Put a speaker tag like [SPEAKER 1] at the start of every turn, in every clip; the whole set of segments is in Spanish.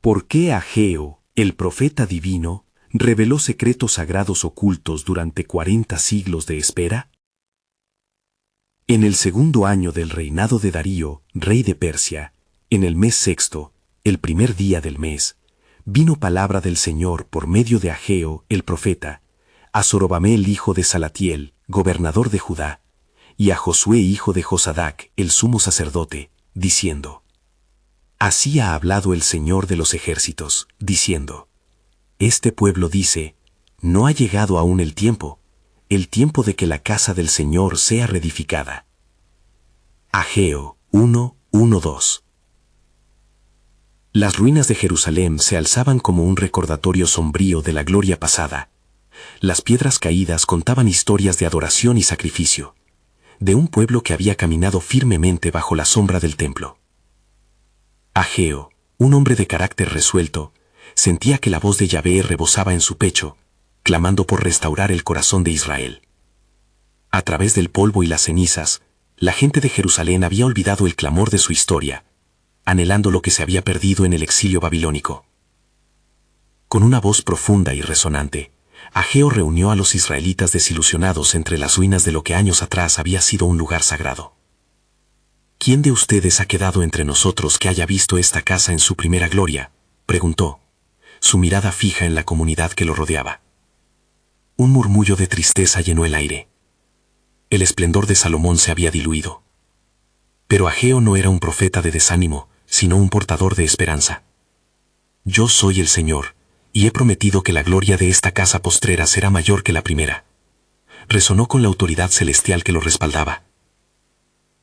[SPEAKER 1] ¿Por qué Ageo, el profeta divino, reveló secretos sagrados ocultos durante 40 siglos de espera? En el segundo año del reinado de Darío, rey de Persia, en el mes sexto, el primer día del mes, vino palabra del Señor por medio de Ageo, el profeta, a Zorobabel hijo de Salatiel, gobernador de Judá, y a Josué hijo de Josadac, el sumo sacerdote, diciendo: Así ha hablado el Señor de los ejércitos, diciendo: Este pueblo dice, no ha llegado aún el tiempo de que la casa del Señor sea reedificada. Ageo 1:1-2. Las ruinas de Jerusalén se alzaban como un recordatorio sombrío de la gloria pasada. Las piedras caídas contaban historias de adoración y sacrificio, de un pueblo que había caminado firmemente bajo la sombra del templo. Ageo, un hombre de carácter resuelto, sentía que la voz de Yahvé rebosaba en su pecho, clamando por restaurar el corazón de Israel. A través del polvo y las cenizas, la gente de Jerusalén había olvidado el clamor de su historia, anhelando lo que se había perdido en el exilio babilónico. Con una voz profunda y resonante, Ageo reunió a los israelitas desilusionados entre las ruinas de lo que años atrás había sido un lugar sagrado. ¿Quién de ustedes ha quedado entre nosotros que haya visto esta casa en su primera gloria?, preguntó, su mirada fija en la comunidad que lo rodeaba. Un murmullo de tristeza llenó el aire. El esplendor de Salomón se había diluido. Pero Ageo no era un profeta de desánimo, sino un portador de esperanza. Yo soy el Señor, y he prometido que la gloria de esta casa postrera será mayor que la primera. Resonó con la autoridad celestial que lo respaldaba.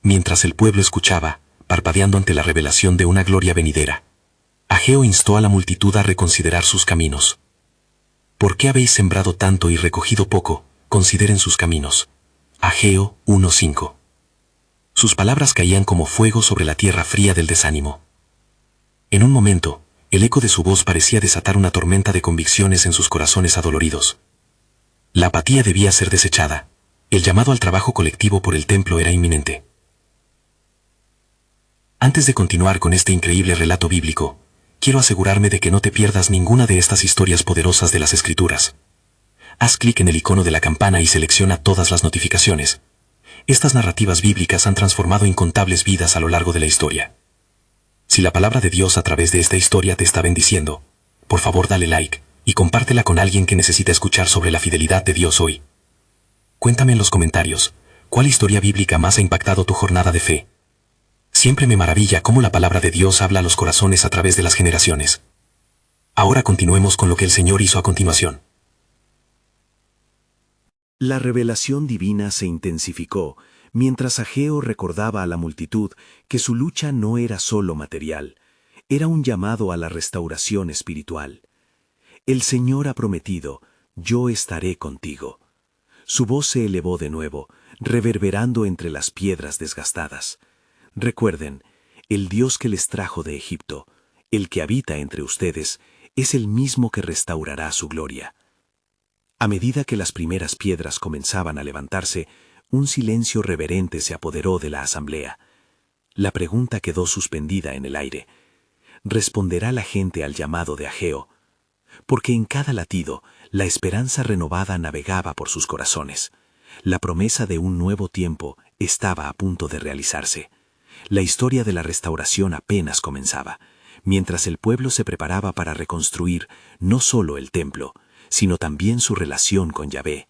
[SPEAKER 1] Mientras el pueblo escuchaba, parpadeando ante la revelación de una gloria venidera, Ageo instó a la multitud a reconsiderar sus caminos. ¿Por qué habéis sembrado tanto y recogido poco? Consideren sus caminos. Ageo 1:5. Sus palabras caían como fuego sobre la tierra fría del desánimo. En un momento, el eco de su voz parecía desatar una tormenta de convicciones en sus corazones adoloridos. La apatía debía ser desechada. El llamado al trabajo colectivo por el templo era inminente. Antes de continuar con este increíble relato bíblico, quiero asegurarme de que no te pierdas ninguna de estas historias poderosas de las Escrituras. Haz clic en el icono de la campana y selecciona todas las notificaciones. Estas narrativas bíblicas han transformado incontables vidas a lo largo de la historia. Si la palabra de Dios a través de esta historia te está bendiciendo, por favor dale like y compártela con alguien que necesita escuchar sobre la fidelidad de Dios hoy. Cuéntame en los comentarios, ¿cuál historia bíblica más ha impactado tu jornada de fe? Siempre me maravilla cómo la palabra de Dios habla a los corazones a través de las generaciones. Ahora continuemos con lo que el Señor hizo a continuación.
[SPEAKER 2] La revelación divina se intensificó mientras Ageo recordaba a la multitud que su lucha no era solo material, era un llamado a la restauración espiritual. El Señor ha prometido: yo estaré contigo. Su voz se elevó de nuevo, reverberando entre las piedras desgastadas. Recuerden, el Dios que les trajo de Egipto, el que habita entre ustedes, es el mismo que restaurará su gloria. A medida que las primeras piedras comenzaban a levantarse, un silencio reverente se apoderó de la asamblea. La pregunta quedó suspendida en el aire. ¿Responderá la gente al llamado de Ageo? Porque en cada latido, la esperanza renovada navegaba por sus corazones. La promesa de un nuevo tiempo estaba a punto de realizarse. La historia de la restauración apenas comenzaba, mientras el pueblo se preparaba para reconstruir no solo el templo, sino también su relación con Yahvé.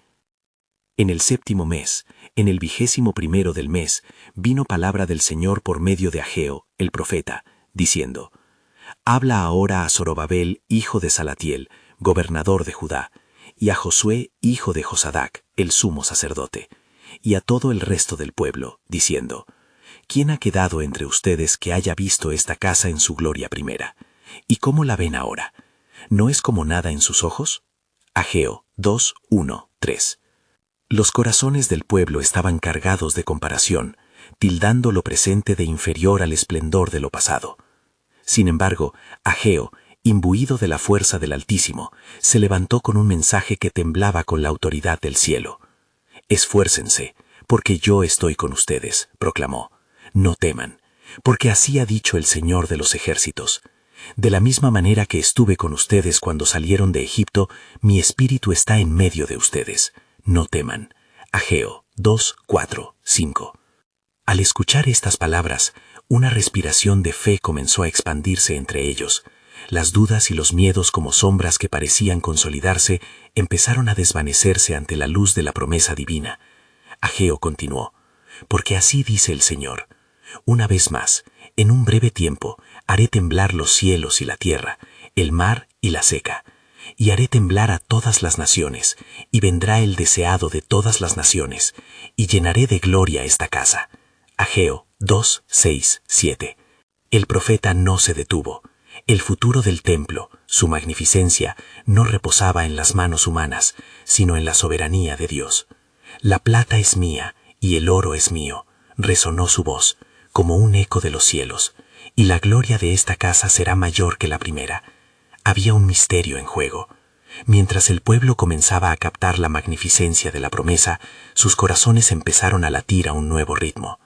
[SPEAKER 2] En el séptimo mes, en el 21º del mes, vino palabra del Señor por medio de Ageo, el profeta, diciendo: Habla ahora a Zorobabel, hijo de Salatiel, gobernador de Judá, y a Josué, hijo de Josadac, el sumo sacerdote, y a todo el resto del pueblo, diciendo: ¿Quién ha quedado entre ustedes que haya visto esta casa en su gloria primera? ¿Y cómo la ven ahora? ¿No es como nada en sus ojos? Ageo 2:1-3. Los corazones del pueblo estaban cargados de comparación, tildando lo presente de inferior al esplendor de lo pasado. Sin embargo, Ageo, imbuido de la fuerza del Altísimo, se levantó con un mensaje que temblaba con la autoridad del cielo. Esfuércense, porque yo estoy con ustedes, proclamó. No teman, porque así ha dicho el Señor de los ejércitos.
[SPEAKER 1] De la misma manera que estuve con ustedes cuando salieron de Egipto, mi espíritu está en medio de ustedes. No teman. Ageo 2, 4, 5. Al escuchar estas palabras, una respiración de fe comenzó a expandirse entre ellos. Las dudas y los miedos, como sombras que parecían consolidarse, empezaron a desvanecerse ante la luz de la promesa divina. Ageo continuó: porque así dice el Señor: una vez más, en un breve tiempo, haré temblar los cielos y la tierra, el mar y la seca, y haré temblar a todas las naciones, y vendrá el deseado de todas las naciones, y llenaré de gloria esta casa. Ageo 2, 6, 7. El profeta no se detuvo. El futuro del templo, su magnificencia, no reposaba en las manos humanas, sino en la soberanía de Dios. La plata es mía y el oro es mío, resonó su voz, como un eco de los cielos, y la gloria de esta casa será mayor que la primera. Había un misterio en juego. Mientras el pueblo comenzaba a captar la magnificencia de la promesa, sus corazones empezaron a latir a un nuevo ritmo.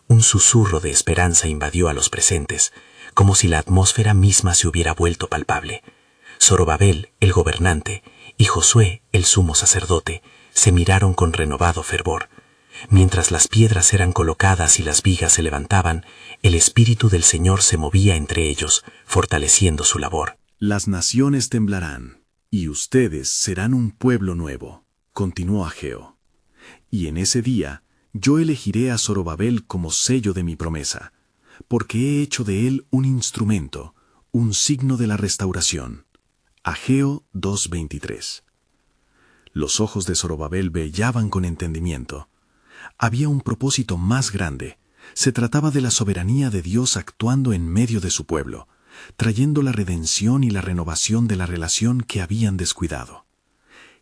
[SPEAKER 1] Un susurro de esperanza invadió a los presentes, como si la atmósfera misma se hubiera vuelto palpable. Zorobabel, el gobernante, y Josué, el sumo sacerdote, se miraron con renovado fervor. Mientras las piedras eran colocadas y las vigas se levantaban, el Espíritu del Señor se movía entre ellos, fortaleciendo su labor.
[SPEAKER 2] Las naciones temblarán, y ustedes serán un pueblo nuevo, continuó Ageo. Y en ese día yo elegiré a Zorobabel como sello de mi promesa, porque he hecho de él un instrumento, un signo de la restauración. Ageo 2:23. Los ojos de Zorobabel brillaban con entendimiento. Había un propósito más grande. Se trataba de la soberanía de Dios actuando en medio de su pueblo, trayendo la redención y la renovación de la relación que habían descuidado.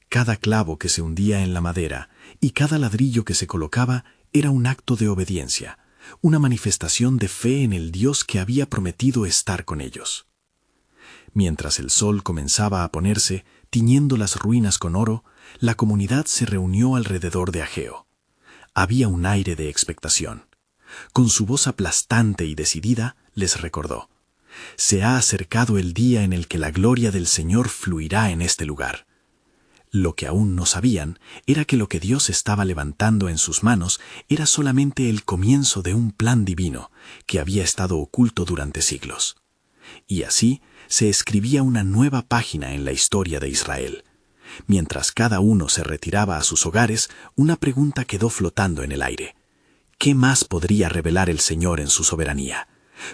[SPEAKER 2] Cada clavo que se hundía en la madera y cada ladrillo que se colocaba era un acto de obediencia, una manifestación de fe en el Dios que había prometido estar con ellos. Mientras el sol comenzaba a ponerse, tiñendo las ruinas con oro, la comunidad se reunió alrededor de Ageo. Había un aire de expectación. Con su voz aplastante y decidida, les recordó: se ha acercado el día en el que la gloria del Señor fluirá en este lugar. Lo que aún no sabían era que lo que Dios estaba levantando en sus manos era solamente el comienzo de un plan divino que había estado oculto durante siglos. Y así se escribía una nueva página en la historia de Israel. Mientras cada uno se retiraba a sus hogares, una pregunta quedó flotando en el aire: ¿qué más podría revelar el Señor en su soberanía?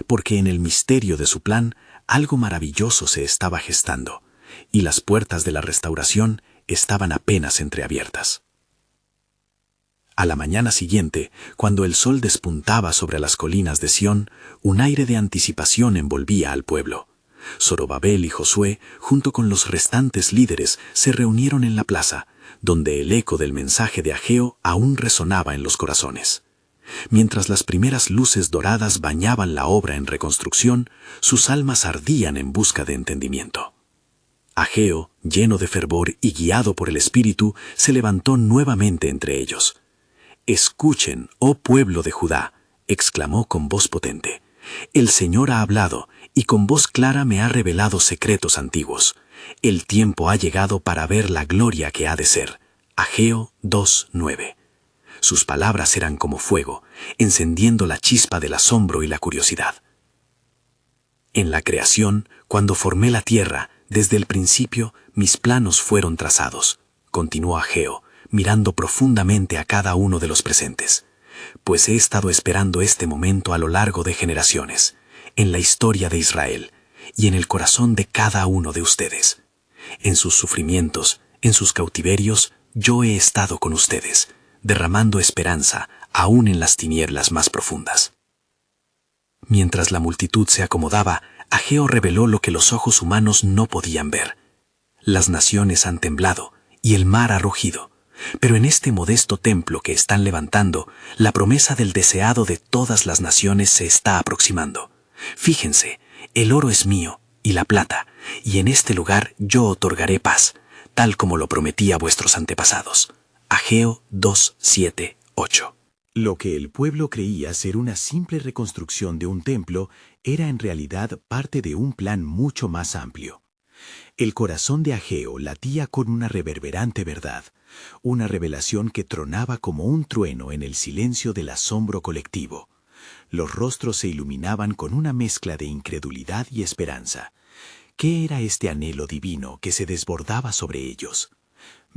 [SPEAKER 2] Porque en el misterio de su plan, algo maravilloso se estaba gestando, y las puertas de la restauración estaban apenas entreabiertas. A la mañana siguiente, cuando el sol despuntaba sobre las colinas de Sión, un aire de anticipación envolvía al pueblo. Zorobabel y Josué, junto con los restantes líderes, se reunieron en la plaza, donde el eco del mensaje de Ageo aún resonaba en los corazones. Mientras las primeras luces doradas bañaban la obra en reconstrucción, sus almas ardían en busca de entendimiento. Ageo, lleno de fervor y guiado por el Espíritu, se levantó nuevamente entre ellos. «Escuchen, oh pueblo de Judá», exclamó con voz potente. «El Señor ha hablado, y con voz clara me ha revelado secretos antiguos. El tiempo ha llegado para ver la gloria que ha de ser». Ageo 2:9. Sus palabras eran como fuego, encendiendo la chispa del asombro y la curiosidad. En la creación, cuando formé la tierra, desde el principio mis planos fueron trazados, continuó Ageo, mirando profundamente a cada uno de los presentes. Pues he estado esperando este momento a lo largo de generaciones, en la historia de Israel y en el corazón de cada uno de ustedes. En sus sufrimientos, en sus cautiverios, yo he estado con ustedes, derramando esperanza aún en las tinieblas más profundas. Mientras la multitud se acomodaba, Ageo reveló lo que los ojos humanos no podían ver. Las naciones han temblado y el mar ha rugido, pero en este modesto templo que están levantando, la promesa del deseado de todas las naciones se está aproximando. Fíjense, el oro es mío y la plata, y en este lugar yo otorgaré paz, tal como lo prometí a vuestros antepasados. Ageo 2:7-8. Lo que el pueblo creía ser una simple reconstrucción de un templo era en realidad parte de un plan mucho más amplio. El corazón de Ageo latía con una reverberante verdad, una revelación que tronaba como un trueno en el silencio del asombro colectivo. Los rostros se iluminaban con una mezcla de incredulidad y esperanza. ¿Qué era este anhelo divino que se desbordaba sobre ellos?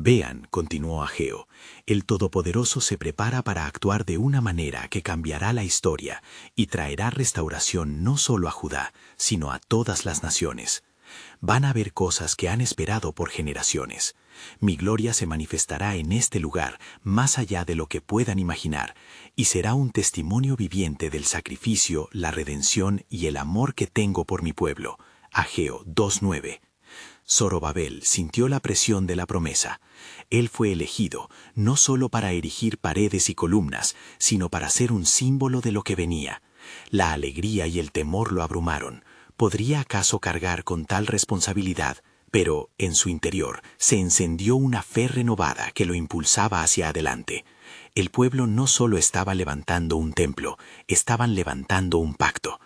[SPEAKER 2] Vean, continuó Ageo, el Todopoderoso se prepara para actuar de una manera que cambiará la historia y traerá restauración no solo a Judá, sino a todas las naciones. Van a ver cosas que han esperado por generaciones. Mi gloria se manifestará en este lugar más allá de lo que puedan imaginar, y será un testimonio viviente del sacrificio, la redención y el amor que tengo por mi pueblo. Ageo 2:9. Zorobabel sintió la presión de la promesa. Él fue elegido no solo para erigir paredes y columnas, sino para ser un símbolo de lo que venía. La alegría y el temor lo abrumaron. ¿Podría acaso cargar con tal responsabilidad? Pero en su interior se encendió una fe renovada que lo impulsaba hacia adelante. El pueblo no solo estaba levantando un templo, estaban levantando un pacto.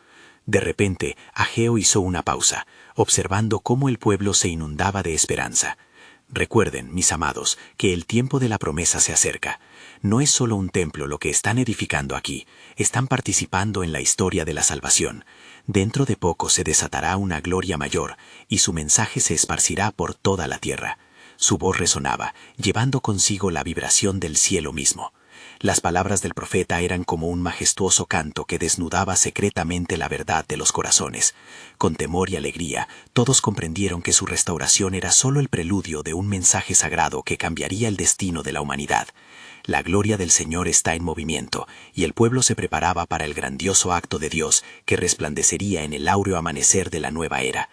[SPEAKER 2] De repente, Ageo hizo una pausa, observando cómo el pueblo se inundaba de esperanza. Recuerden, mis amados, que el tiempo de la promesa se acerca. No es solo un templo lo que están edificando aquí, están participando en la historia de la salvación. Dentro de poco se desatará una gloria mayor, y su mensaje se esparcirá por toda la tierra. Su voz resonaba, llevando consigo la vibración del cielo mismo. Las palabras del profeta eran como un majestuoso canto que desnudaba secretamente la verdad de los corazones. Con temor y alegría, todos comprendieron que su restauración era solo el preludio de un mensaje sagrado que cambiaría el destino de la humanidad. La gloria del Señor está en movimiento, y el pueblo se preparaba para el grandioso acto de Dios que resplandecería en el áureo amanecer de la nueva era.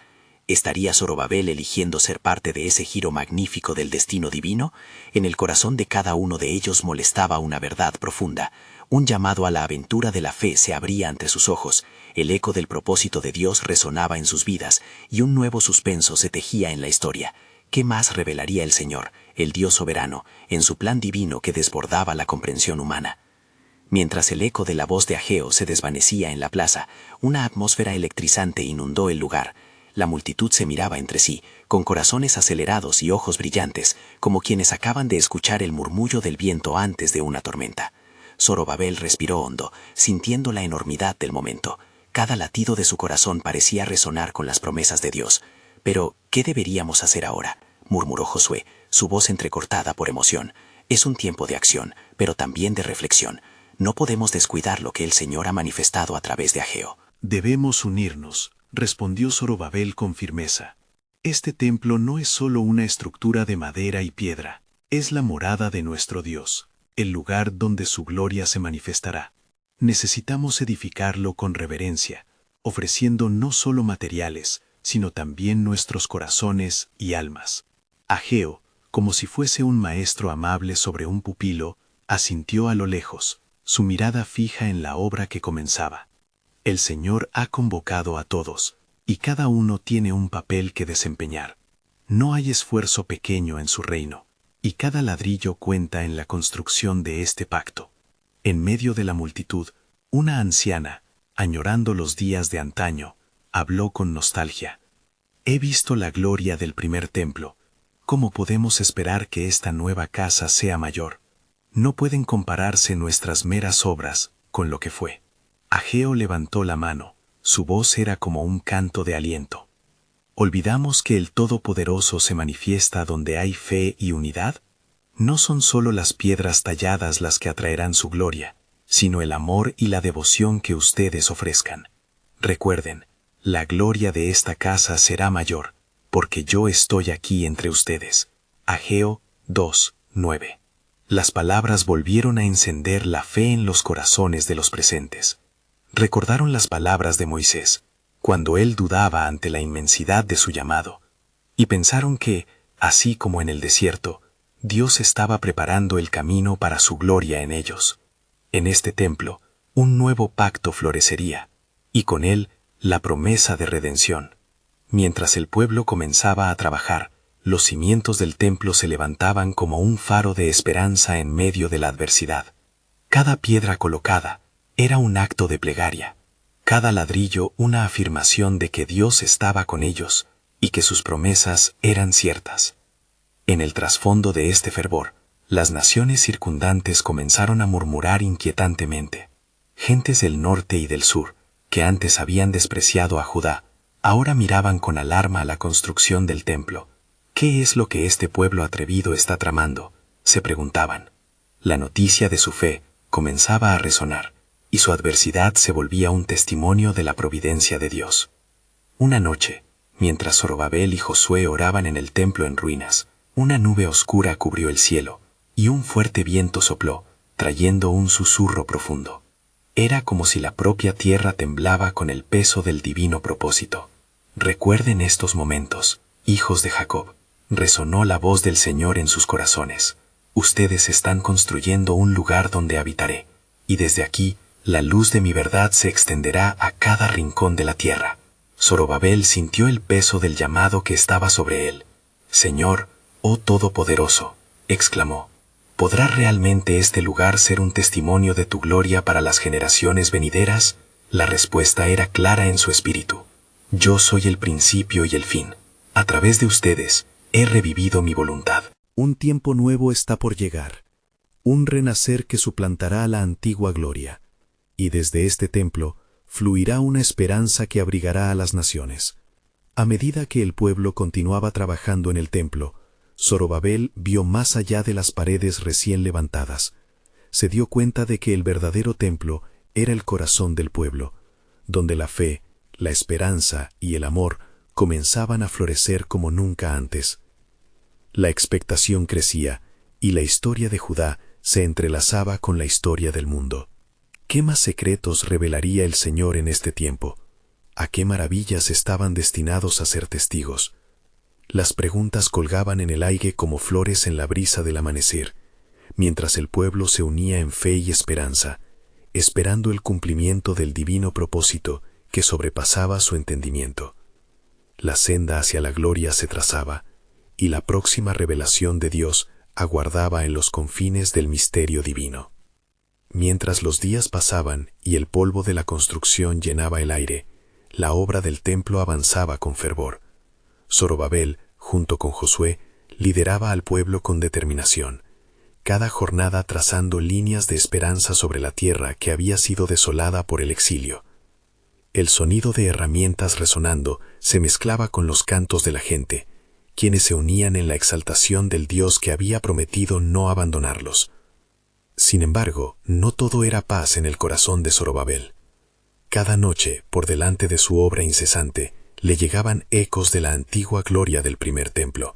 [SPEAKER 2] ¿Estaría Zorobabel eligiendo ser parte de ese giro magnífico del destino divino? En el corazón de cada uno de ellos molestaba una verdad profunda. Un llamado a la aventura de la fe se abría ante sus ojos, el eco del propósito de Dios resonaba en sus vidas, y un nuevo suspenso se tejía en la historia. ¿Qué más revelaría el Señor, el Dios soberano, en su plan divino que desbordaba la comprensión humana? Mientras el eco de la voz de Ageo se desvanecía en la plaza, una atmósfera electrizante inundó el lugar. La multitud se miraba entre sí, con corazones acelerados y ojos brillantes, como quienes acaban de escuchar el murmullo del viento antes de una tormenta. Zorobabel respiró hondo, sintiendo la enormidad del momento. Cada latido de su corazón parecía resonar con las promesas de Dios. «Pero, ¿qué deberíamos hacer ahora?», murmuró Josué, su voz entrecortada por emoción. «Es un tiempo de acción, pero también de reflexión. No podemos descuidar lo que el Señor ha manifestado a través de Ageo». «Debemos unirnos», respondió Zorobabel con firmeza. «Este templo no es solo una estructura de madera y piedra, es la morada de nuestro Dios, el lugar donde su gloria se manifestará. Necesitamos edificarlo con reverencia, ofreciendo no solo materiales, sino también nuestros corazones y almas». Ageo, como si fuese un maestro amable sobre un pupilo, asintió a lo lejos, su mirada fija en la obra que comenzaba. El Señor ha convocado a todos, y cada uno tiene un papel que desempeñar. No hay esfuerzo pequeño en su reino, y cada ladrillo cuenta en la construcción de este pacto. En medio de la multitud, una anciana, añorando los días de antaño, habló con nostalgia. «He visto la gloria del primer templo. ¿Cómo podemos esperar que esta nueva casa sea mayor? No pueden compararse nuestras meras obras con lo que fue». Ageo levantó la mano, su voz era como un canto de aliento. ¿Olvidamos que el Todopoderoso se manifiesta donde hay fe y unidad? No son solo las piedras talladas las que atraerán su gloria, sino el amor y la devoción que ustedes ofrezcan. Recuerden, la gloria de esta casa será mayor, porque yo estoy aquí entre ustedes. Ageo 2:9. Las palabras volvieron a encender la fe en los corazones de los presentes. Recordaron las palabras de Moisés, cuando él dudaba ante la inmensidad de su llamado, y pensaron que, así como en el desierto, Dios estaba preparando el camino para su gloria en ellos. En este templo, un nuevo pacto florecería, y con él la promesa de redención. Mientras el pueblo comenzaba a trabajar, los cimientos del templo se levantaban como un faro de esperanza en medio de la adversidad.
[SPEAKER 3] Cada piedra colocada era un acto de plegaria, cada ladrillo una afirmación de que Dios estaba con ellos y que sus promesas eran ciertas. En el trasfondo de este fervor, las naciones circundantes comenzaron a murmurar inquietantemente. Gentes del norte y del sur, que antes habían despreciado a Judá, ahora miraban con alarma la construcción del templo. ¿Qué es lo que este pueblo atrevido está tramando?, se preguntaban. La noticia de su fe comenzaba a resonar, y su adversidad se volvía un testimonio de la providencia de Dios. Una noche, mientras Zorobabel y Josué oraban en el templo en ruinas, una nube oscura cubrió el cielo, y un fuerte viento sopló, trayendo un susurro profundo. Era como si la propia tierra temblaba con el peso del divino propósito. Recuerden estos momentos, hijos de Jacob. Resonó la voz del Señor en sus corazones. Ustedes están construyendo un lugar donde habitaré, y desde aquí la luz de mi verdad se extenderá a cada rincón de la tierra. Zorobabel sintió el peso del llamado que estaba sobre él. Señor, oh Todopoderoso, exclamó, ¿podrá realmente este lugar ser un testimonio de tu gloria para las generaciones venideras? La respuesta era clara en su espíritu. Yo soy el principio y el fin. A través de ustedes, he revivido mi voluntad.
[SPEAKER 2] Un tiempo nuevo está por llegar, un renacer que suplantará la antigua gloria, y desde este templo fluirá una esperanza que abrigará a las naciones. A medida que el pueblo continuaba trabajando en el templo, Zorobabel vio más allá de las paredes recién levantadas. Se dio cuenta de que el verdadero templo era el corazón del pueblo, donde la fe, la esperanza y el amor comenzaban a florecer como nunca antes. La expectación crecía, y la historia de Judá se entrelazaba con la historia del mundo. ¿Qué más secretos revelaría el Señor en este tiempo? ¿A qué maravillas estaban destinados a ser testigos? Las preguntas colgaban en el aire como flores en la brisa del amanecer, mientras el pueblo se unía en fe y esperanza, esperando el cumplimiento del divino propósito que sobrepasaba su entendimiento. La senda hacia la gloria se trazaba, y la próxima revelación de Dios aguardaba en los confines del misterio divino. Mientras los días pasaban y el polvo de la construcción llenaba el aire, la obra del templo avanzaba con fervor. Zorobabel, junto con Josué, lideraba al pueblo con determinación, cada jornada trazando líneas de esperanza sobre la tierra que había sido desolada por el exilio. El sonido de herramientas resonando se mezclaba con los cantos de la gente, quienes se unían en la exaltación del Dios que había prometido no abandonarlos. Sin embargo, no todo era paz en el corazón de Zorobabel. Cada noche, por delante de su obra incesante, le llegaban ecos de la antigua gloria del primer templo.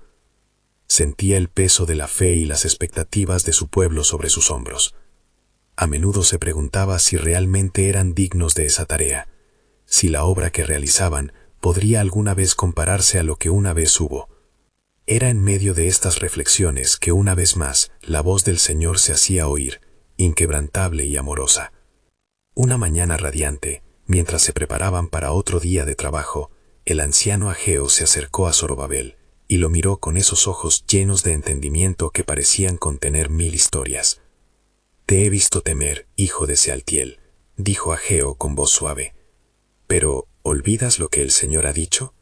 [SPEAKER 2] Sentía el peso de la fe y las expectativas de su pueblo sobre sus hombros. A menudo se preguntaba si realmente eran dignos de esa tarea, si la obra que realizaban podría alguna vez compararse a lo que una vez hubo. Era en medio de estas reflexiones que una vez más la voz del Señor se hacía oír, inquebrantable y amorosa. Una mañana radiante, mientras se preparaban para otro día de trabajo, el anciano Ageo se acercó a Zorobabel y lo miró con esos ojos llenos de entendimiento que parecían contener 1000 historias. «Te he visto temer, hijo de Sealtiel», dijo Ageo con voz suave. «Pero, ¿olvidas lo que el Señor ha dicho?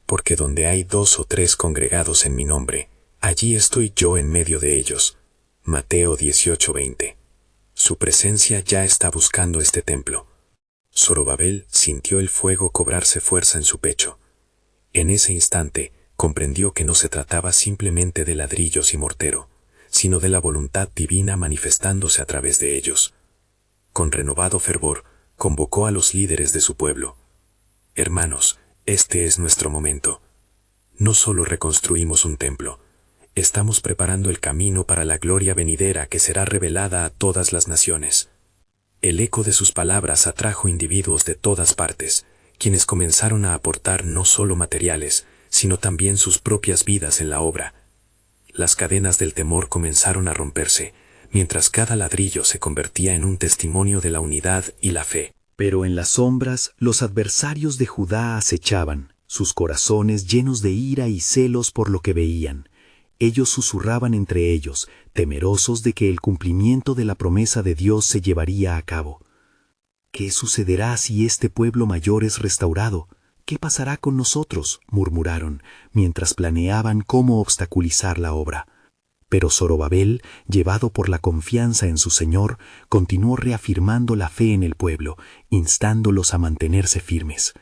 [SPEAKER 2] Porque donde hay 2 o 3 congregados en mi nombre, allí estoy yo en medio de ellos». Mateo 18:20. Su presencia ya está buscando este templo. Zorobabel sintió el fuego cobrarse fuerza en su pecho. En ese instante comprendió que no se trataba simplemente de ladrillos y mortero, sino de la voluntad divina manifestándose a través de ellos. Con renovado fervor, convocó a los líderes de su pueblo. «Hermanos, este es nuestro momento. No solo reconstruimos un templo, estamos preparando el camino para la gloria venidera que será revelada a todas las naciones». El eco de sus palabras atrajo individuos de todas partes, quienes comenzaron a aportar no solo materiales, sino también sus propias vidas en la obra. Las cadenas del temor comenzaron a romperse, mientras cada ladrillo se convertía en un testimonio de la unidad y la fe. Pero en las sombras, los adversarios de Judá acechaban, sus corazones llenos de ira y celos por lo que veían. Ellos susurraban entre ellos, temerosos de que el cumplimiento de la promesa de Dios se llevaría a cabo. ¿Qué sucederá si este pueblo mayor es restaurado? ¿Qué pasará con nosotros?, murmuraron, mientras planeaban cómo obstaculizar la obra. Pero Zorobabel, llevado por la confianza en su Señor, continuó reafirmando la fe en el pueblo, instándolos a mantenerse firmes.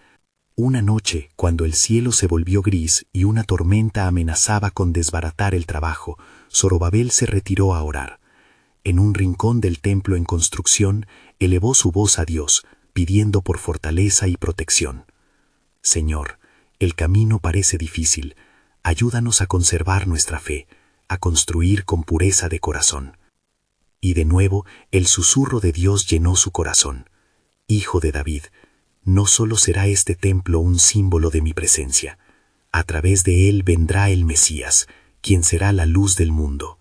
[SPEAKER 2] Una noche, cuando el cielo se volvió gris y una tormenta amenazaba con desbaratar el trabajo, Zorobabel se retiró a orar. En un rincón del templo en construcción, elevó su voz a Dios, pidiendo por fortaleza y protección. Señor, el camino parece difícil. Ayúdanos a conservar nuestra fe, a construir con pureza de corazón. Y de nuevo, el susurro de Dios llenó su corazón. Hijo de David, no solo será este templo un símbolo de mi presencia. A través de él vendrá el Mesías, quien será la luz del mundo.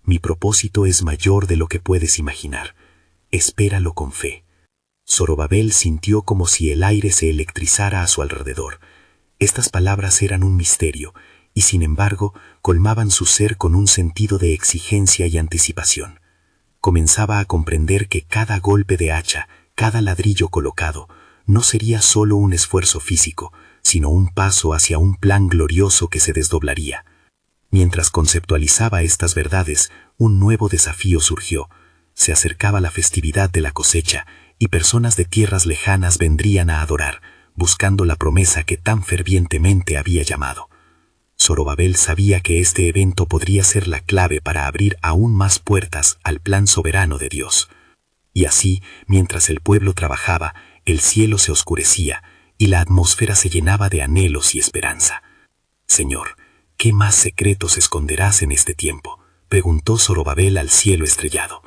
[SPEAKER 2] Mi propósito es mayor de lo que puedes imaginar. Espéralo con fe. Zorobabel sintió como si el aire se electrizara a su alrededor. Estas palabras eran un misterio, y sin embargo colmaban su ser con un sentido de exigencia y anticipación. Comenzaba a comprender que cada golpe de hacha, cada ladrillo colocado, no sería solo un esfuerzo físico, sino un paso hacia un plan glorioso que se desdoblaría. Mientras conceptualizaba estas verdades, un nuevo desafío surgió. Se acercaba la festividad de la cosecha, y personas de tierras lejanas vendrían a adorar, buscando la promesa que tan fervientemente había llamado. Zorobabel sabía que este evento podría ser la clave para abrir aún más puertas al plan soberano de Dios. Y así, mientras el pueblo trabajaba, el cielo se oscurecía y la atmósfera se llenaba de anhelos y esperanza. Señor, ¿qué más secretos esconderás en este tiempo?, preguntó Zorobabel al cielo estrellado.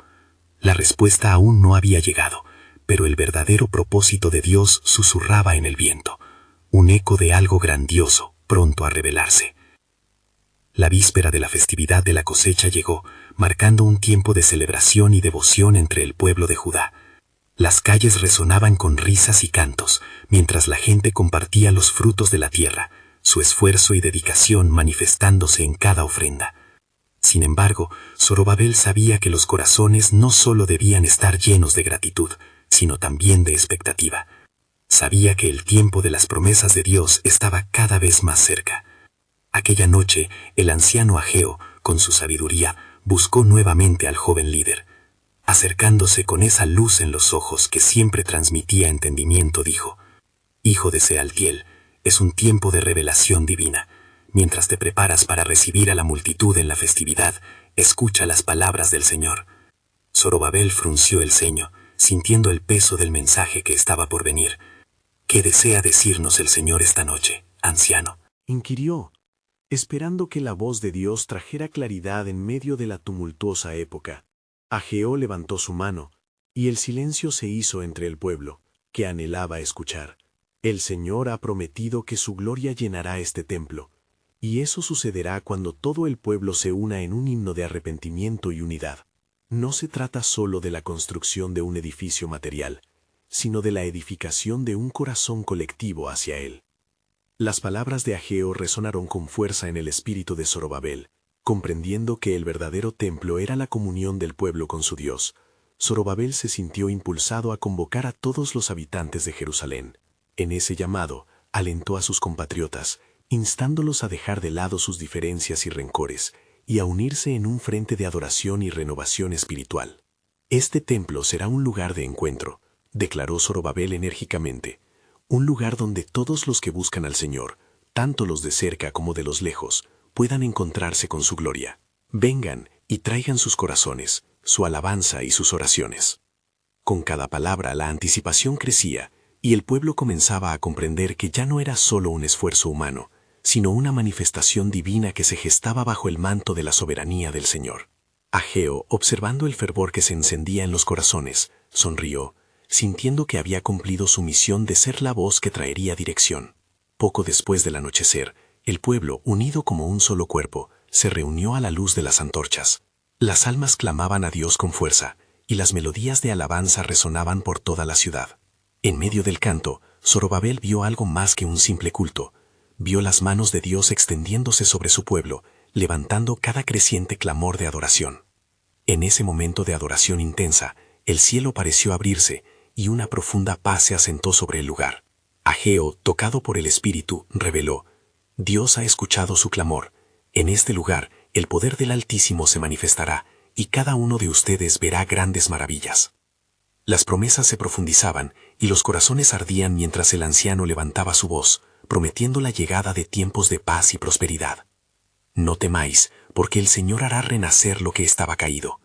[SPEAKER 2] La respuesta aún no había llegado, pero el verdadero propósito de Dios susurraba en el viento, un eco de algo grandioso, pronto a revelarse. La víspera de la festividad de la cosecha llegó, marcando un tiempo de celebración y devoción entre el pueblo de Judá. Las calles resonaban con risas y cantos, mientras la gente compartía los frutos de la tierra, su esfuerzo y dedicación manifestándose en cada ofrenda. Sin embargo, Zorobabel sabía que los corazones no solo debían estar llenos de gratitud, sino también de expectativa. Sabía que el tiempo de las promesas de Dios estaba cada vez más cerca. Aquella noche, el anciano Ageo, con su sabiduría, buscó nuevamente al joven líder. Acercándose con esa luz en los ojos que siempre transmitía entendimiento, dijo: «Hijo de Sealtiel, es un tiempo de revelación divina. Mientras te preparas para recibir a la multitud en la festividad, escucha las palabras del Señor». Zorobabel frunció el ceño, sintiendo el peso del mensaje que estaba por venir. «¿Qué desea decirnos el Señor esta noche, anciano?», inquirió, esperando que la voz de Dios trajera claridad en medio de la tumultuosa época. Ageo levantó su mano, y el silencio se hizo entre el pueblo, que anhelaba escuchar. El Señor ha prometido que su gloria llenará este templo, y eso sucederá cuando todo el pueblo se una en un himno de arrepentimiento y unidad. No se trata solo de la construcción de un edificio material, sino de la edificación de un corazón colectivo hacia él. Las palabras de Ageo resonaron con fuerza en el espíritu de Zorobabel. Comprendiendo que el verdadero templo era la comunión del pueblo con su Dios, Zorobabel se sintió impulsado a convocar a todos los habitantes de Jerusalén. En ese llamado, alentó a sus compatriotas, instándolos a dejar de lado sus diferencias y rencores, y a unirse en un frente de adoración y renovación espiritual. «Este templo será un lugar de encuentro», declaró Zorobabel enérgicamente, «un lugar donde todos los que buscan al Señor, tanto los de cerca como de los lejos, puedan encontrarse con su gloria. Vengan y traigan sus corazones, su alabanza y sus oraciones». Con cada palabra la anticipación crecía, y el pueblo comenzaba a comprender que ya no era solo un esfuerzo humano, sino una manifestación divina que se gestaba bajo el manto de la soberanía del Señor. Ageo, observando el fervor que se encendía en los corazones, sonrió, sintiendo que había cumplido su misión de ser la voz que traería dirección. Poco después del anochecer, el pueblo, unido como un solo cuerpo, se reunió a la luz de las antorchas. Las almas clamaban a Dios con fuerza, y las melodías de alabanza resonaban por toda la ciudad. En medio del canto, Zorobabel vio algo más que un simple culto. Vio las manos de Dios extendiéndose sobre su pueblo,
[SPEAKER 3] levantando cada creciente clamor de adoración. En ese momento de adoración intensa, el cielo pareció abrirse y una profunda paz se asentó sobre el lugar. Ageo, tocado por el Espíritu, reveló: Dios ha escuchado su clamor. En este lugar, el poder del Altísimo se manifestará, y cada uno de ustedes verá grandes maravillas. Las promesas se profundizaban, y los corazones ardían mientras el anciano levantaba su voz, prometiendo la llegada de tiempos de paz y prosperidad. No temáis, porque el Señor hará renacer lo que estaba caído.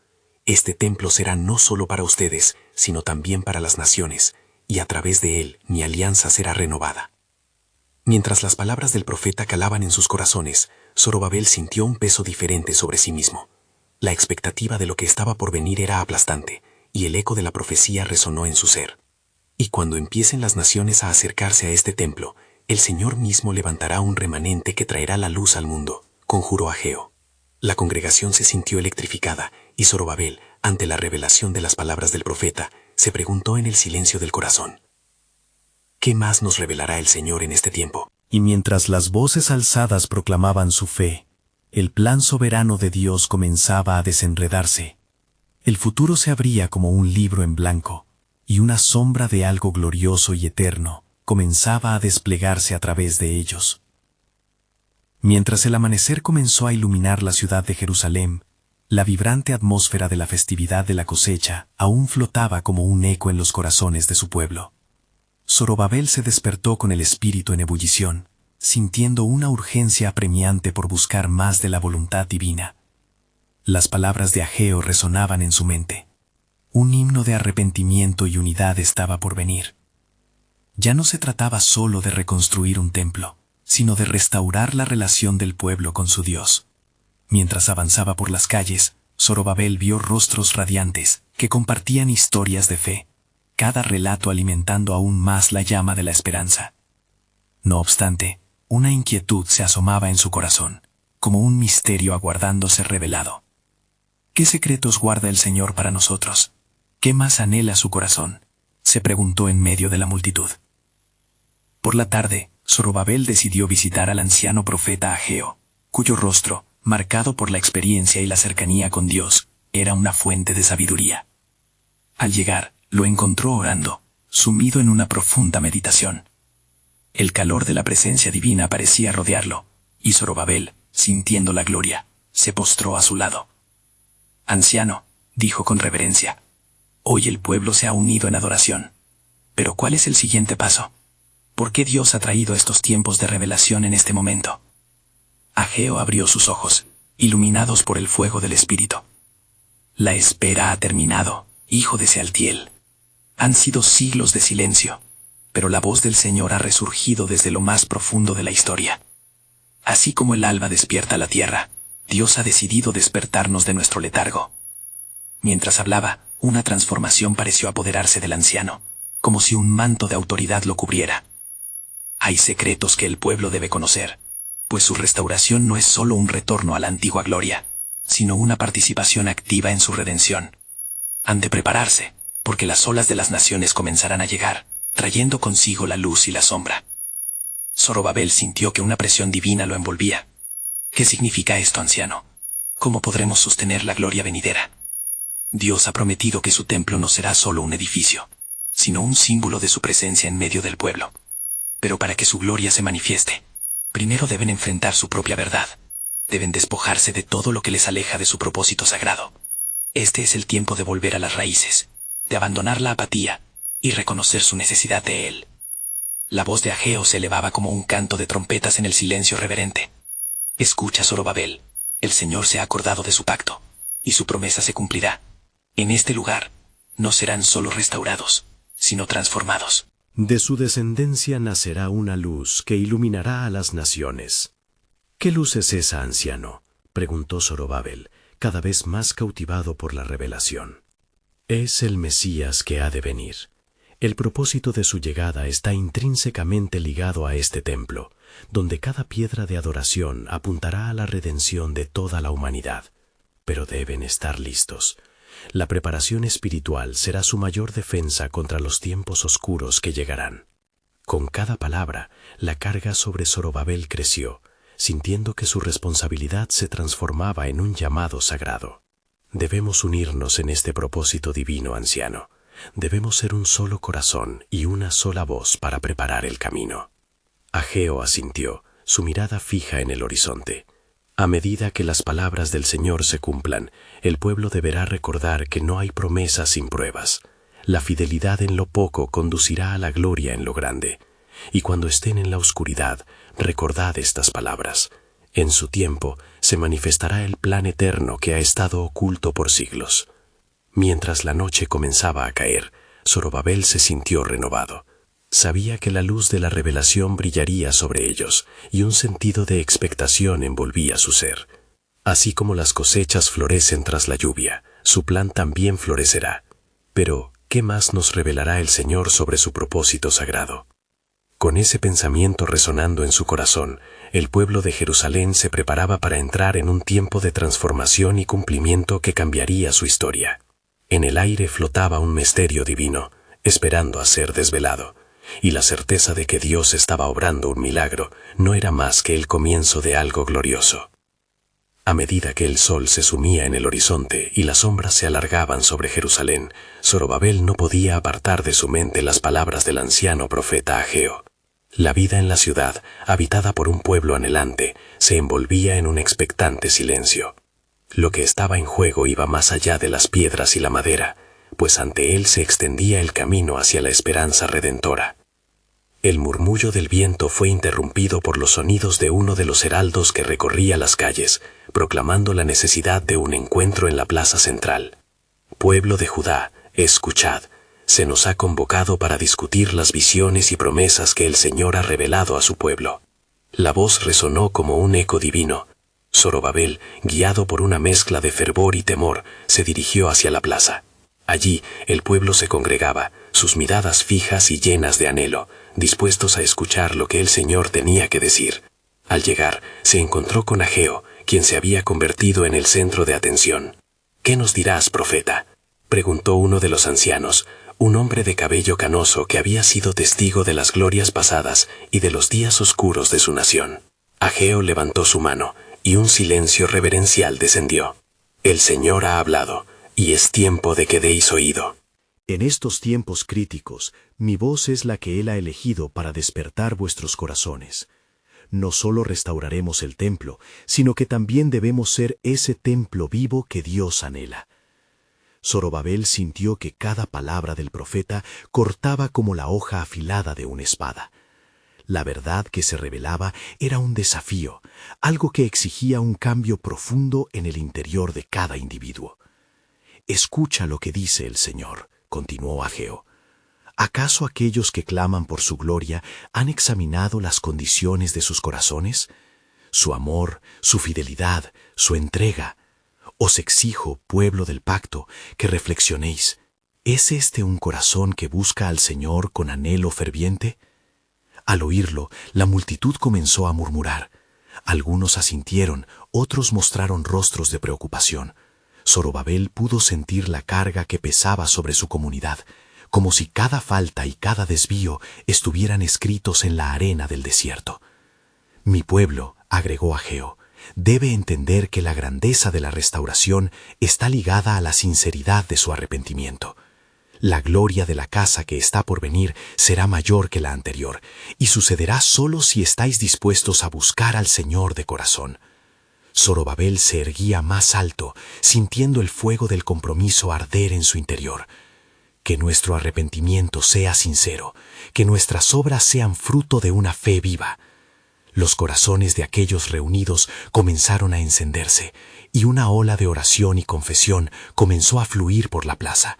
[SPEAKER 3] Este templo será no solo para ustedes, sino también para las naciones, y a través de él mi alianza será renovada. Mientras las palabras del profeta calaban en sus corazones, Zorobabel sintió un peso diferente sobre sí mismo. La expectativa de lo que estaba por venir era aplastante, y el eco de la profecía resonó en su ser. Y cuando empiecen las naciones a acercarse a este templo, el Señor mismo levantará un remanente que traerá la luz al mundo, conjuró Ageo. La congregación se sintió electrificada, y Zorobabel, ante la revelación de las palabras del profeta, se preguntó en el silencio del corazón: ¿qué más nos revelará el Señor en este tiempo?
[SPEAKER 2] Y mientras las voces alzadas proclamaban su fe, el plan soberano de Dios comenzaba a desenredarse. El futuro se abría como un libro en blanco, y una sombra de algo glorioso y eterno comenzaba a desplegarse a través de ellos. Mientras el amanecer comenzó a iluminar la ciudad de Jerusalén, la vibrante atmósfera de la festividad de la cosecha aún flotaba como un eco en los corazones de su pueblo. Zorobabel se despertó con el espíritu en ebullición, sintiendo una urgencia apremiante por buscar más de la voluntad divina. Las palabras de Ageo resonaban en su mente. Un himno de arrepentimiento y unidad estaba por venir. Ya no se trataba solo de reconstruir un templo, sino de restaurar la relación del pueblo con su Dios. Mientras avanzaba por las calles, Zorobabel vio rostros radiantes que compartían historias de fe, cada relato alimentando aún más la llama de la esperanza. No obstante, una inquietud se asomaba en su corazón, como un misterio aguardando ser revelado. ¿Qué secretos guarda el Señor para nosotros? ¿Qué más anhela su corazón?, se preguntó en medio de la multitud. Por la tarde, Zorobabel decidió visitar al anciano profeta Ageo, cuyo rostro, marcado por la experiencia y la cercanía con Dios, era una fuente de sabiduría. Al llegar, lo encontró orando, sumido en una profunda meditación. El calor de la presencia divina parecía rodearlo, y Zorobabel, sintiendo la gloria, se postró a su lado. «Anciano», dijo con reverencia, «hoy el pueblo se ha unido en adoración. Pero ¿cuál es el siguiente paso? ¿Por qué Dios ha traído estos tiempos de revelación en este momento?» Ageo abrió sus ojos, iluminados por el fuego del Espíritu. «La espera ha terminado, hijo de Sealtiel. Han sido siglos de silencio, pero la voz del Señor ha resurgido desde lo más profundo de la historia. Así como el alba despierta la tierra, Dios ha decidido despertarnos de nuestro letargo». Mientras hablaba, una transformación pareció apoderarse del anciano, como si un manto de autoridad lo cubriera. Hay secretos que el pueblo debe conocer, pues su restauración no es solo un retorno a la antigua gloria, sino una participación activa en su redención. Han de prepararse, porque las olas de las naciones comenzarán a llegar, trayendo consigo la luz y la sombra. Zorobabel sintió que una presión divina lo envolvía. ¿Qué significa esto, anciano? ¿Cómo podremos sostener la gloria venidera? Dios ha prometido que su templo no será solo un edificio, sino un símbolo de su presencia en medio del pueblo. Pero para que su gloria se manifieste, primero deben enfrentar su propia verdad. Deben despojarse de todo lo que les aleja de su propósito sagrado. Este es el tiempo de volver a las raíces, de abandonar la apatía y reconocer su necesidad de Él. La voz de Ageo se elevaba como un canto de trompetas en el silencio reverente. «Escucha, Zorobabel, el Señor se ha acordado de su pacto, y su promesa se cumplirá. En este lugar, no serán solo restaurados, sino transformados. De su descendencia nacerá una luz que iluminará a las naciones». «¿Qué luz es esa, anciano?», preguntó Zorobabel, cada vez más cautivado por la revelación. «Es el Mesías que ha de venir. El propósito de su llegada está intrínsecamente ligado a este templo, donde cada piedra de adoración apuntará a la redención de toda la humanidad. Pero deben estar listos. La preparación espiritual será su mayor defensa contra los tiempos oscuros que llegarán». Con cada palabra, la carga sobre Zorobabel creció,
[SPEAKER 1] sintiendo que su responsabilidad se transformaba en un llamado sagrado. Debemos unirnos en este propósito divino, anciano. Debemos ser un solo corazón y una sola voz para preparar el camino. Ageo asintió, su mirada fija en el horizonte. A medida que las palabras del Señor se cumplan, el pueblo deberá recordar que no hay promesas sin pruebas. La fidelidad en lo poco conducirá a la gloria en lo grande. Y cuando estén en la oscuridad, recordad estas palabras. En su tiempo se manifestará el plan eterno que ha estado oculto por siglos. Mientras la noche comenzaba a caer, Zorobabel se sintió renovado. Sabía que la luz de la revelación brillaría sobre ellos, y un sentido de expectación envolvía su ser. Así como las cosechas florecen tras la lluvia, su plan también florecerá. Pero, ¿qué más nos revelará el Señor sobre su propósito sagrado? Con ese pensamiento resonando en su corazón, el pueblo de Jerusalén se preparaba para entrar en un tiempo de transformación y cumplimiento que cambiaría su historia. En el aire flotaba un misterio divino, esperando a ser desvelado, y la certeza de que Dios estaba obrando un milagro no era más que el comienzo de algo glorioso. A medida que el sol se sumía en el horizonte y las sombras se alargaban sobre Jerusalén, Zorobabel no podía apartar de su mente las palabras del anciano profeta Ageo. La vida en la ciudad, habitada por un pueblo anhelante, se envolvía en un expectante silencio. Lo que estaba en juego iba más allá de las piedras y la madera, pues ante él se extendía el camino hacia la esperanza redentora. El murmullo del viento fue interrumpido por los sonidos de uno de los heraldos que recorría las calles, proclamando la necesidad de un encuentro en la plaza central. Pueblo de Judá, escuchad, se nos ha convocado para discutir las visiones y promesas que el Señor ha revelado a su pueblo. La voz resonó como un eco divino. Zorobabel, guiado por una mezcla de fervor y temor, se dirigió hacia la plaza. Allí el pueblo se congregaba, sus miradas fijas y llenas de anhelo, dispuestos a escuchar lo que el Señor tenía que decir. Al llegar, se encontró con Ageo, quien se había convertido en el centro de atención. «¿Qué nos dirás, profeta?», preguntó uno de los ancianos, un hombre de cabello canoso que había sido testigo de las glorias pasadas y de los días oscuros de su nación. Ageo levantó su mano, y un silencio reverencial descendió. «El Señor ha hablado, y es tiempo de que deis oído».
[SPEAKER 2] En estos tiempos críticos, mi voz es la que Él ha elegido para despertar vuestros corazones. No solo restauraremos el templo, sino que también debemos ser ese templo vivo que Dios anhela. Zorobabel sintió que cada palabra del profeta cortaba como la hoja afilada de una espada. La verdad que se revelaba era un desafío, algo que exigía un cambio profundo en el interior de cada individuo. «Escucha lo que dice el Señor», continuó Ageo. ¿Acaso aquellos que claman por su gloria han examinado las condiciones de sus corazones? Su amor, su fidelidad, su entrega. Os exijo, pueblo del pacto, que reflexionéis. ¿Es este un corazón que busca al Señor con anhelo ferviente? Al oírlo, la multitud comenzó a murmurar. Algunos asintieron, otros mostraron rostros de preocupación. Zorobabel pudo sentir la carga que pesaba sobre su comunidad, como si cada falta y cada desvío estuvieran escritos en la arena del desierto. «Mi pueblo», agregó Ageo, «debe entender que la grandeza de la restauración está ligada a la sinceridad de su arrepentimiento. La gloria de la casa que está por venir será mayor que la anterior, y sucederá solo si estáis dispuestos a buscar al Señor de corazón». Zorobabel se erguía más alto, sintiendo el fuego del compromiso arder en su interior. Que nuestro arrepentimiento sea sincero, que nuestras obras sean fruto de una fe viva. Los corazones de aquellos reunidos comenzaron a encenderse, y una ola de oración y confesión comenzó a fluir por la plaza.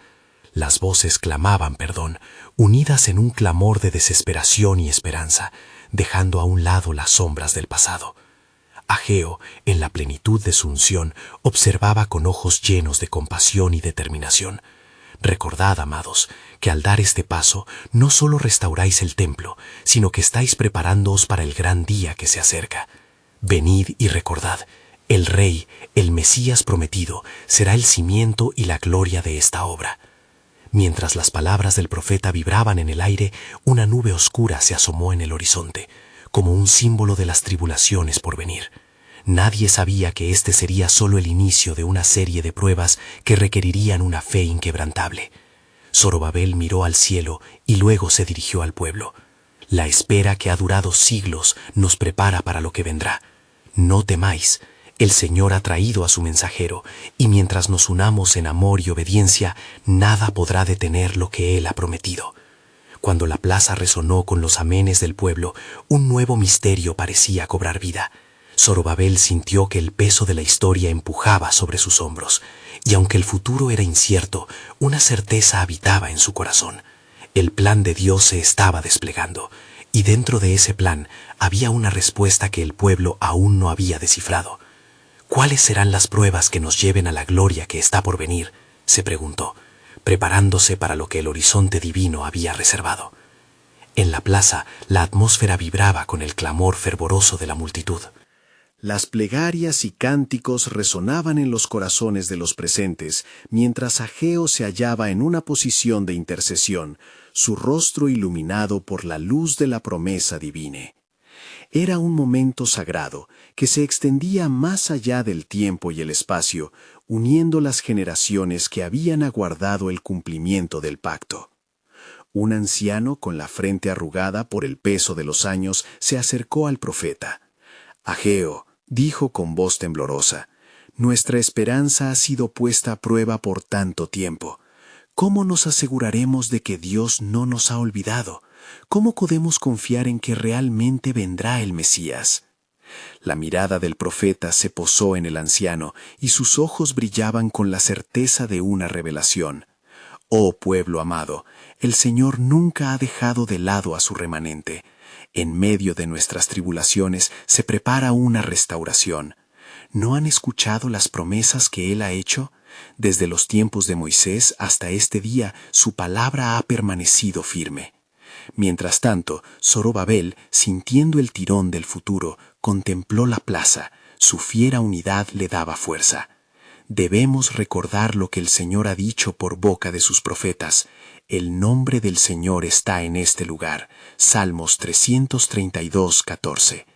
[SPEAKER 2] Las voces clamaban perdón, unidas en un clamor de desesperación y esperanza, dejando a un lado las sombras del pasado. Ageo, en la plenitud de su unción, observaba con ojos llenos de compasión y determinación. Recordad, amados, que al dar este paso no solo restauráis el templo, sino que estáis preparándoos para el gran día que se acerca. Venid y recordad, el Rey, el Mesías prometido, será el cimiento y la gloria de esta obra. Mientras las palabras del profeta vibraban en el aire, una nube oscura se asomó en el horizonte,
[SPEAKER 1] como un símbolo de las tribulaciones por venir. Nadie sabía que este sería solo el inicio de una serie de pruebas que requerirían una fe inquebrantable. Zorobabel miró al cielo y luego se dirigió al pueblo. La espera que ha durado siglos nos prepara para lo que vendrá. No temáis, el Señor ha traído a su mensajero, y mientras nos unamos en amor y obediencia, nada podrá detener lo que Él ha prometido. Cuando la plaza resonó con los amenes del pueblo, un nuevo misterio parecía cobrar vida. Zorobabel sintió que el peso de la historia empujaba sobre sus hombros, y aunque el futuro era incierto, una certeza habitaba en su corazón. El plan de Dios se estaba desplegando, y dentro de ese plan había una respuesta que el pueblo aún no había descifrado. ¿Cuáles serán las pruebas que nos lleven a la gloria que está por venir?, se preguntó, preparándose para lo que el horizonte divino había reservado. En la plaza, la atmósfera vibraba con el clamor fervoroso de la multitud.
[SPEAKER 2] Las plegarias y cánticos resonaban en los corazones de los presentes, mientras Ageo se hallaba en una posición de intercesión, su rostro iluminado por la luz de la promesa divina. Era un momento sagrado que se extendía más allá del tiempo y el espacio, uniendo las generaciones que habían aguardado el cumplimiento del pacto. Un anciano con la frente arrugada por el peso de los años se acercó al profeta. Ageo, dijo con voz temblorosa, nuestra esperanza ha sido puesta a prueba por tanto tiempo. ¿Cómo nos aseguraremos de que Dios no nos ha olvidado? ¿Cómo podemos confiar en que realmente vendrá el Mesías? La mirada del profeta se posó en el anciano y sus ojos brillaban con la certeza de una revelación. Oh pueblo amado, el Señor nunca ha dejado de lado a su remanente. En medio de nuestras tribulaciones se prepara una restauración. ¿No han escuchado las promesas que Él ha hecho? Desde los tiempos de Moisés hasta este día, su palabra ha permanecido firme. Mientras tanto, Zorobabel, sintiendo el tirón del futuro, contempló la plaza. Su fiera unidad le daba fuerza. Debemos recordar lo que el Señor ha dicho por boca de sus profetas. El nombre del Señor está en este lugar. Salmos 332, 14.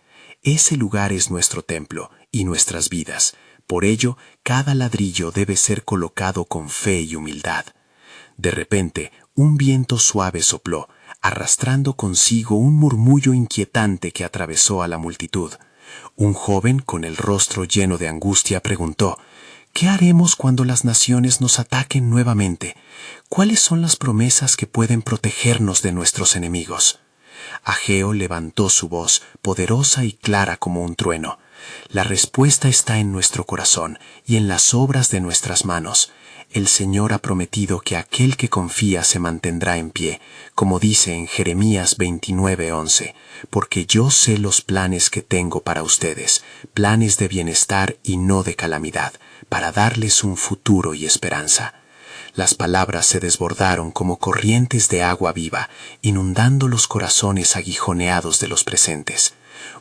[SPEAKER 2] Ese lugar es nuestro templo y nuestras vidas. Por ello, cada ladrillo debe ser colocado con fe y humildad. De repente, un viento suave sopló, arrastrando consigo un murmullo inquietante que atravesó a la multitud. Un joven con el rostro lleno de angustia preguntó: ¿qué haremos cuando las naciones nos ataquen nuevamente? ¿Cuáles son las promesas que pueden protegernos de nuestros enemigos? Ageo levantó su voz, poderosa y clara como un trueno. La respuesta está en nuestro corazón y en las obras de nuestras manos. El Señor ha prometido que aquel que confía se mantendrá en pie, como dice en Jeremías 29:11, porque yo sé los planes que tengo para ustedes, planes de bienestar y no de calamidad, para darles un futuro y esperanza. Las palabras se desbordaron como corrientes de agua viva, inundando los corazones aguijoneados de los presentes.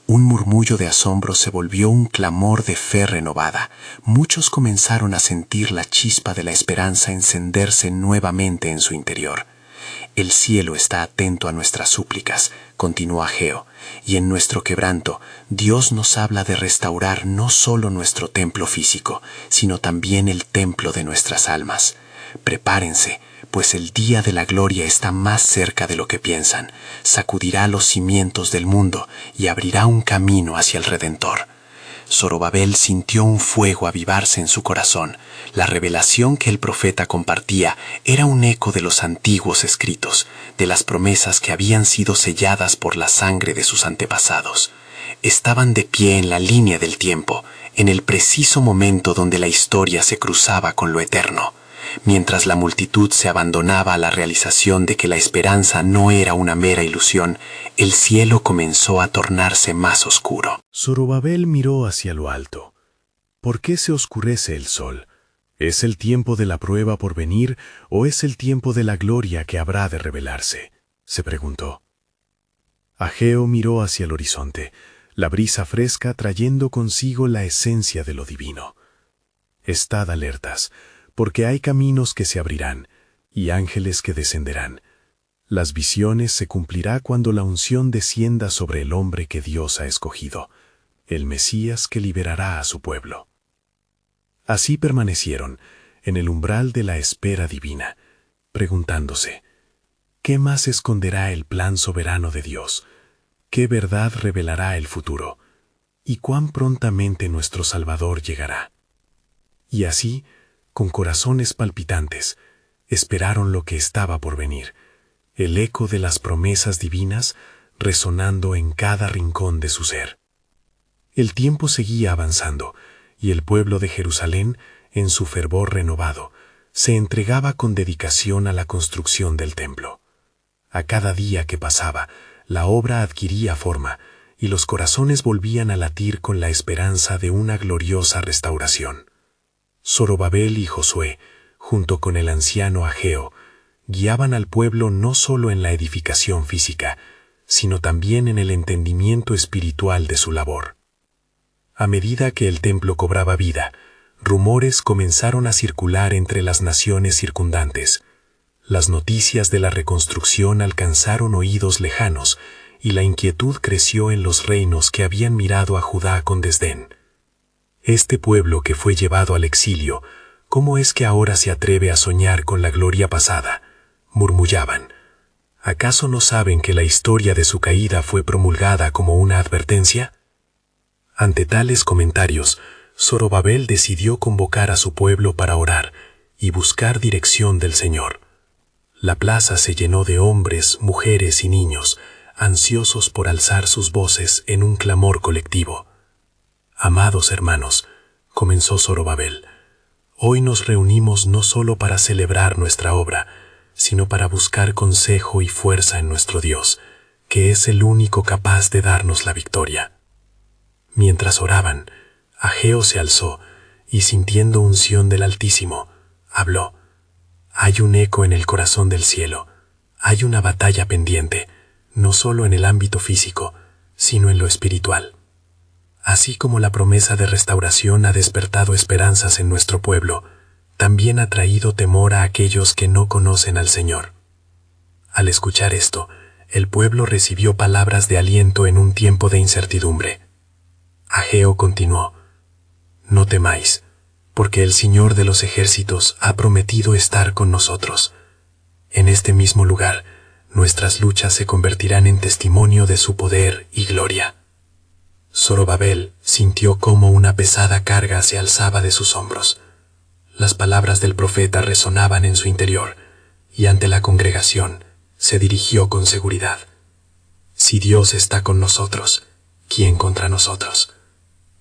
[SPEAKER 2] Un murmullo de asombro se volvió un clamor de fe renovada. Muchos comenzaron a sentir la chispa de la esperanza encenderse nuevamente en su interior. El cielo está atento a nuestras súplicas, continuó Ageo, y en nuestro quebranto, Dios nos habla de restaurar no solo nuestro templo físico, sino también el templo de nuestras almas. Prepárense, pues el día de la gloria está más cerca de lo que piensan. Sacudirá los cimientos del mundo y abrirá un camino hacia el Redentor. Zorobabel sintió un fuego avivarse en su corazón. La revelación que el profeta compartía era un eco de los antiguos escritos, de las promesas que habían sido selladas por la sangre de sus antepasados. Estaban de pie en la línea del tiempo, en el preciso momento donde la historia se cruzaba con lo eterno. Mientras la multitud se abandonaba a la realización de que la esperanza no era una mera ilusión, el cielo comenzó a tornarse más oscuro. Zorobabel miró hacia lo alto. ¿Por qué se oscurece el sol? ¿Es el tiempo de la prueba por venir o es el tiempo de la gloria que habrá de revelarse?, se preguntó. Ageo miró hacia el horizonte, la brisa fresca trayendo consigo la esencia de lo divino. Estad alertas, porque hay caminos que se abrirán y ángeles que descenderán. Las visiones se cumplirá cuando la unción descienda sobre el hombre que Dios ha escogido, el Mesías que liberará a su pueblo. Así permanecieron, en el umbral de la espera divina, preguntándose, ¿qué más esconderá el plan soberano de Dios? ¿Qué verdad revelará el futuro? ¿Y cuán prontamente nuestro Salvador llegará? Y así, con corazones palpitantes, esperaron lo que estaba por venir, el eco de las promesas divinas resonando en cada rincón de su ser. El tiempo seguía avanzando, y el pueblo de Jerusalén, en su fervor renovado, se entregaba con dedicación a la construcción del templo. A cada día que pasaba, la obra adquiría forma, y los corazones volvían a latir con la esperanza de una gloriosa restauración. Zorobabel y Josué, junto con el anciano Ageo, guiaban al pueblo no solo en la edificación física, sino también en el entendimiento espiritual de su labor. A medida que el templo cobraba vida, rumores comenzaron a circular entre las naciones circundantes. Las noticias de la reconstrucción alcanzaron oídos lejanos, y la inquietud creció en los reinos que habían mirado a Judá con desdén. Este pueblo que fue llevado al exilio, ¿cómo es que ahora se atreve a soñar con la gloria pasada?, murmullaban. ¿Acaso no saben que la historia de su caída fue promulgada como una advertencia? Ante tales comentarios, Zorobabel decidió convocar a su pueblo para orar y buscar dirección del Señor. La plaza se llenó de hombres, mujeres y niños, ansiosos por alzar sus voces en un clamor colectivo. Amados hermanos, comenzó Zorobabel, hoy nos reunimos no solo para celebrar nuestra obra, sino para buscar consejo y fuerza en nuestro Dios, que es el único capaz de darnos la victoria. Mientras oraban, Ageo se alzó y, sintiendo unción del Altísimo, habló. Hay un eco en el corazón del cielo, hay una batalla pendiente, no solo en el ámbito físico, sino en lo espiritual. Así como la promesa de restauración ha despertado esperanzas en nuestro pueblo, también ha traído temor a aquellos que no conocen al Señor. Al escuchar esto, el pueblo recibió palabras de aliento en un tiempo de incertidumbre. Ageo continuó, no temáis, porque el Señor de los ejércitos ha prometido estar con nosotros. En este mismo lugar, nuestras luchas se convertirán en testimonio de su poder y gloria. Zorobabel sintió cómo una pesada carga se alzaba de sus hombros. Las palabras del profeta resonaban en su interior, y ante la congregación se dirigió con seguridad. Si Dios está con nosotros, ¿quién contra nosotros?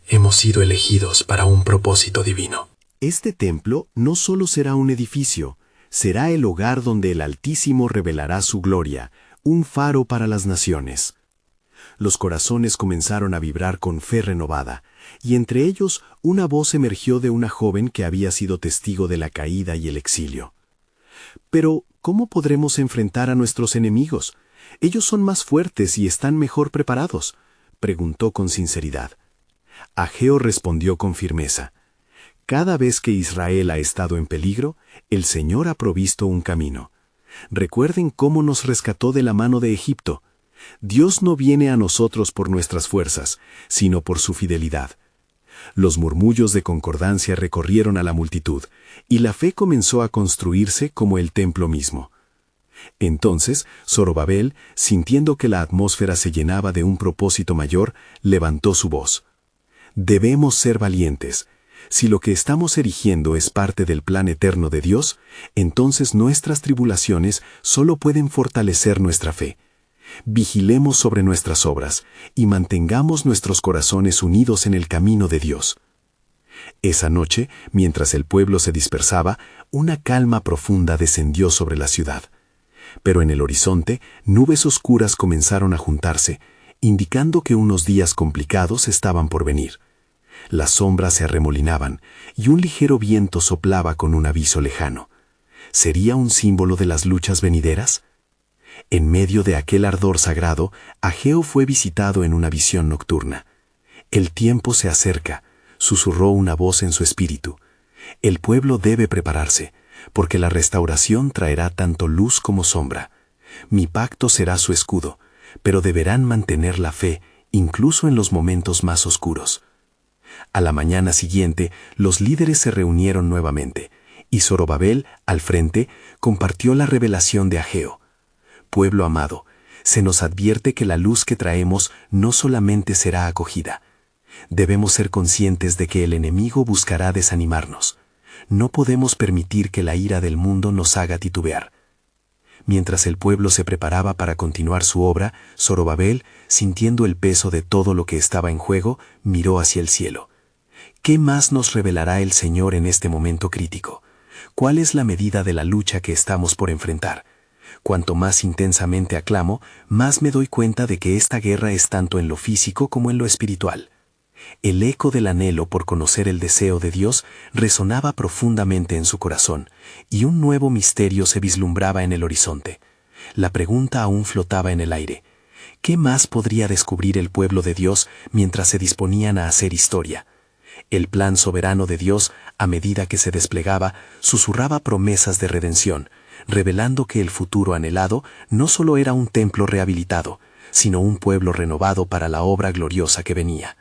[SPEAKER 2] Hemos sido elegidos para un propósito divino.
[SPEAKER 4] Este templo no solo será un edificio, será el hogar donde el Altísimo revelará su gloria, un faro para las naciones. Los corazones comenzaron a vibrar con fe renovada, y entre ellos una voz emergió de una joven que había sido testigo de la caída y el exilio. Pero, ¿cómo podremos enfrentar a nuestros enemigos? Ellos son más fuertes y están mejor preparados, preguntó con sinceridad. Ageo respondió con firmeza. Cada vez que Israel ha estado en peligro, el Señor ha provisto un camino. Recuerden cómo nos rescató de la mano de Egipto. Dios no viene a nosotros por nuestras fuerzas, sino por su fidelidad. Los murmullos de concordancia recorrieron a la multitud, y la fe comenzó a construirse como el templo mismo. Entonces, Zorobabel, sintiendo que la atmósfera se llenaba de un propósito mayor, levantó su voz. Debemos ser valientes. Si lo que estamos erigiendo es parte del plan eterno de Dios, entonces nuestras tribulaciones solo pueden fortalecer nuestra fe. Vigilemos sobre nuestras obras y mantengamos nuestros corazones unidos en el camino de Dios. Esa noche, mientras el pueblo se dispersaba, una calma profunda descendió sobre la ciudad. Pero en el horizonte, nubes oscuras comenzaron a juntarse, indicando que unos días complicados estaban por venir. Las sombras se arremolinaban y un ligero viento soplaba con un aviso lejano. ¿Sería un símbolo de las luchas venideras? En medio de aquel ardor sagrado, Ageo fue visitado en una visión nocturna. El tiempo se acerca, susurró una voz en su espíritu. El pueblo debe prepararse, porque la restauración traerá tanto luz como sombra.
[SPEAKER 2] Mi pacto será su escudo, pero deberán mantener la fe, incluso en los momentos más oscuros. A la mañana siguiente, los líderes se reunieron nuevamente, y Zorobabel, al frente, compartió la revelación de Ageo. Pueblo amado, se nos advierte que la luz que traemos no solamente será acogida. Debemos ser conscientes de que el enemigo buscará desanimarnos. No podemos permitir que la ira del mundo nos haga titubear. Mientras el pueblo se preparaba para continuar su obra, Zorobabel, sintiendo el peso de todo lo que estaba en juego, miró hacia el cielo. ¿Qué más nos revelará el Señor en este momento crítico? ¿Cuál es la medida de la lucha que estamos por enfrentar? Cuanto más intensamente aclamo, más me doy cuenta de que esta guerra es tanto en lo físico como en lo espiritual. El eco del anhelo por conocer el deseo de Dios resonaba profundamente en su corazón, y un nuevo misterio se vislumbraba en el horizonte. La pregunta aún flotaba en el aire. ¿Qué más podría descubrir el pueblo de Dios mientras se disponían a hacer historia? El plan soberano de Dios, a medida que se desplegaba, susurraba promesas de redención, revelando que el futuro anhelado no solo era un templo rehabilitado, sino un pueblo renovado para la obra gloriosa que venía.